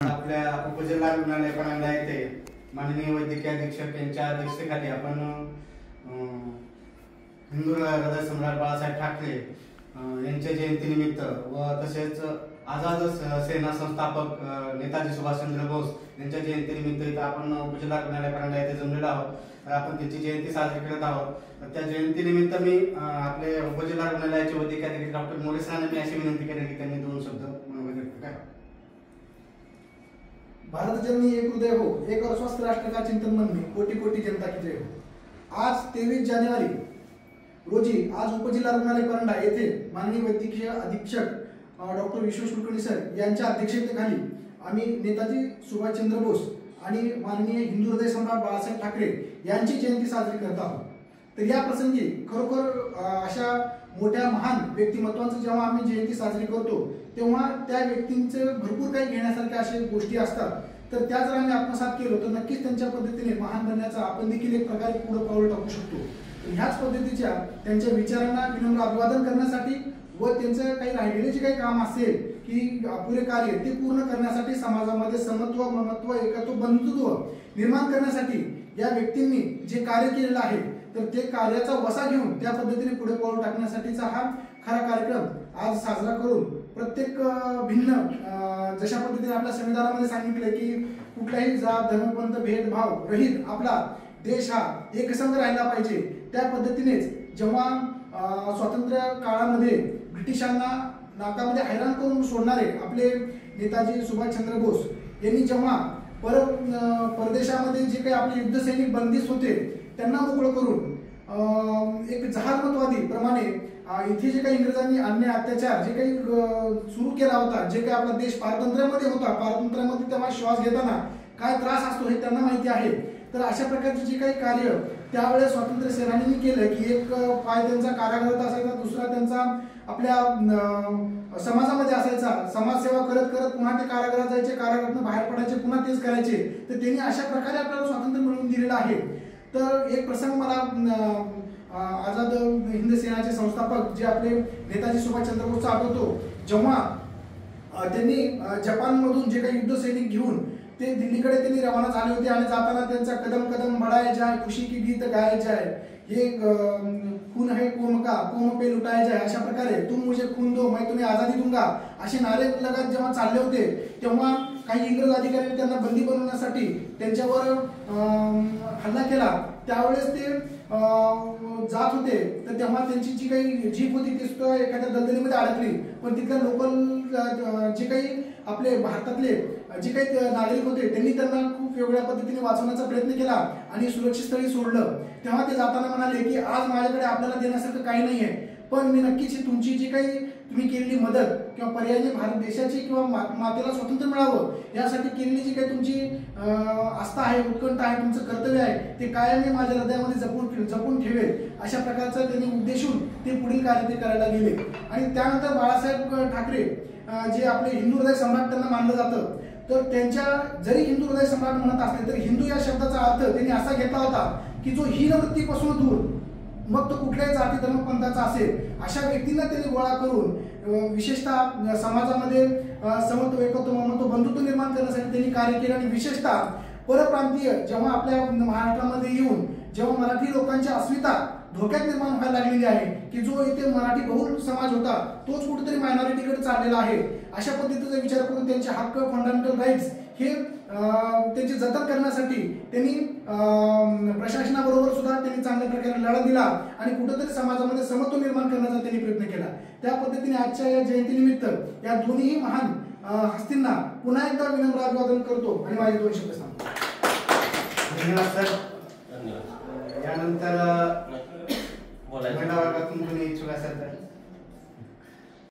आपल्या उपजिल्हा रुग्णालय परांडा येथे माननीय वैद्यकीय अधीक्षक यांच्या अध्यक्षतेखाली आपण हिंदू हृदय सम्राट बाळासाहेब ठाकरे यांच्या जयंतीनिमित्त व तसेच आझाद सेना संस्थापक नेताजी सुभाषचंद्र बोस यांच्या जयंतीनिमित्त इथं आपण उपजिल्हा रुग्णालय परांडा येथे जमलेलो आहोत. तर आपण त्यांची जयंती साजरी करत आहोत. त्या जयंतीनिमित्त मी आपले उपजिल्हा रुग्णालयाचे वैद्यकीय अधीक्षक डॉक्टर मोरे सरांना मी अशी विनंती करेन की त्यांनी 2 शब्द व्यक्त करावे. भारत जननी एक हृदय हो, एक और स्वस्थ राष्ट्र का चिंतन मन में, कोटि कोटि जनता की जय हो. आज 23 जानेवारी रोजी आज उपजिल्हा रुग्णालय परांडा येथे माननीय वैद्यकीय अधीक्षक डॉक्टर विश्वेश कुलकर्णी सर यांच्या अध्यक्षतेखाली आम्ही नेताजी सुभाषचंद्र बोस आणि माननीय हिंदू हृदय सम्राट बाळासाहेब ठाकरे यांची जयंती साजरी करत आहोत. तर या प्रसंगी खरोखर अशा मोठ्या महान व्यक्तिमत्वांची जेव्हा आम्ही जयंती साजरी करतो तेव्हा त्या व्यक्तींचे भरपूर काही घेण्यासारख्या अशा गोष्टी असतात. तर त्या जर आम्ही आत्मसात केलो तर नक्कीच त्यांच्या पद्धतीने महान बनण्याचा आपण देखील एक प्रकारे पुढे पाऊल टाकू शकतो. ह्याच पद्धतीच्या त्यांच्या विचारांना विनम्र अभिवादन करण्यासाठी व त्यांचं काही राहिलेले जे काही काम असेल की अपुरे कार्य ते पूर्ण करण्यासाठी समाजामध्ये समत्व ममत्व एकत्व बंधुत्व निर्माण करण्यासाठी या व्यक्तींनी जे कार्य केलेलं आहे तर ते कार्याचा वसा घेऊन त्या पद्धतीने पुढे पाऊल टाकण्यासाठीचा हा खरा कार्यक्रम आज साजरा करून प्रत्येक भिन्न जशा पद्धतीने आपल्या संविधानामध्ये सांगितले की कुठलाही जात धर्मपंथ भेदभाव रहित आपला देश हा एकसंघ राहिला पाहिजे. त्या पद्धतीनेच जेव्हा स्वातंत्र्य काळामध्ये ब्रिटिशांना नाकामध्ये हैराण करून सोडणारे आपले नेताजी सुभाषचंद्र बोस यांनी जेव्हा परदेशामध्ये जे काही आपले युद्ध सैनिक बंदिस्त होते त्यांना मोकळं करून एक जहालमतवादी प्रमाणे इथे जे काही इंग्रजांनी अन्याय अत्याचार जे काही सुरू केला होता, जे काही आपला देश पारतंत्र्यामध्ये होता, पारतंत्र्यामध्ये तेव्हा श्वास घेताना काय त्रास असतो हे त्यांना माहिती आहे. तर अशा प्रकारचे जे काही कार्य त्यावेळेस स्वातंत्र्य सेनानींनी केलं की एक पाय त्यांचा कारागृहात असायचा, दुसरा त्यांचा आपल्या समाजामध्ये असायचा. समाजसेवा करत करत पुन्हा ते कारागृहात जायचे, कारागृहातून बाहेर पडायचे, पुन्हा तेच करायचे. तर त्यांनी अशा प्रकारे आपल्याला स्वातंत्र्य मिळवून दिलेलं आहे. तर एक प्रसंग मला आझाद हिंद सेनाचे संस्थापक जे आपले नेताजी सुभाषचंद्र बोसचा आठवतो. जेव्हा त्यांनी जपानमधून जे काही युद्ध सैनिक घेऊन ते दिल्लीकडे त्यांनी रवाना झाले होते आणि जाताना त्यांचा कदम कदम बढ़ाया जाए, खुशी की गीत गाया जाए, ये खून है कौम का, कौम पे लुटाया जाए, अशा प्रकारे तुम मुझे खून दो मैं तुम्हें आजादी दूंगा असे नारे लगत जेव्हा चालले होते तेव्हा काही इंग्रज अधिकाऱ्यांनी त्यांना बंदी बनवण्यासाठी त्यांच्यावर हल्ला केला. त्यावेळेस ते जात होते तर तेव्हा त्यांची जी काही जीप होती ती सुद्धा एखाद्या दलदलीमध्ये अडकली. पण तिथल्या लोकल जे काही आपले भारतातले जे काही नागरिक होते त्यांनी त्यांना खूप वेगळ्या पद्धतीने वाचवण्याचा प्रयत्न केला आणि सुरक्षित स्थळी सोडलं. तेव्हा ते जाताना म्हणाले की आज माझ्याकडे आपल्याला देण्यासारखं काही नाहीये, पण मी नक्कीच तुमची जी काही तुम्ही केलेली मदत किंवा पर्यायी भारत देशाची किंवा मातेला स्वातंत्र्य मिळावं यासाठी केलेली जी काही तुमची आस्था आहे, उत्कंठ आहे, तुमचं कर्तव्य आहे ते कायम मी माझ्या हृदयामध्ये जपून ठेवेल. अशा प्रकारचं त्यांनी उद्देशून ते पुढील कार्य ते करायला गेले. आणि त्यानंतर बाळासाहेब ठाकरे जे आपले हिंदू हृदय सम्राट त्यांना मानलं जातं. तर त्यांच्या जरी हिंदू हृदय सम्राट म्हणत असले तरी हिंदू या शब्दाचा अर्थ त्यांनी असा घेतला होता की जो हीनवृत्तीपासून दूर, मग तो कुठल्याही जाती धर्मपंथाचा असेल अशा व्यक्तींना त्यांनी गोळा करून विशेषतः समाजामध्ये समत्व एकत्व ममत्व बंधुत्व निर्माण करण्यासाठी त्यांनी कार्य केले. आणि विशेषतः परप्रांतीय जेव्हा आपल्या महाराष्ट्रामध्ये येऊन जेव्हा मराठी लोकांची अस्मिता धोक्यात निर्माण व्हायला लागलेली आहे की जो इथे मराठी बहुल समाज होता तोच कुठेतरी मायनॉरिटीकडे चाललेला आहे, अशा पद्धतीचा विचार करून त्यांचे हक्क फंडामेंटल राईट्स हे त्यांचे जतन करण्यासाठी त्यांनी प्रशासनाबरोबर सुद्धा त्यांनी चांगल्या प्रकारे लढा दिला आणि कुठेतरी समाजामध्ये समत्व निर्माण करण्याचा त्यांनी प्रयत्न केला. त्या पद्धतीने आजच्या या जयंतीनिमित्त या दोन्ही महान हस्तींना पुन्हा एकदा विनम्र अभिवादन करतो आणि माझे 2 शब्द सांगतो. धन्यवाद सर. यानंतर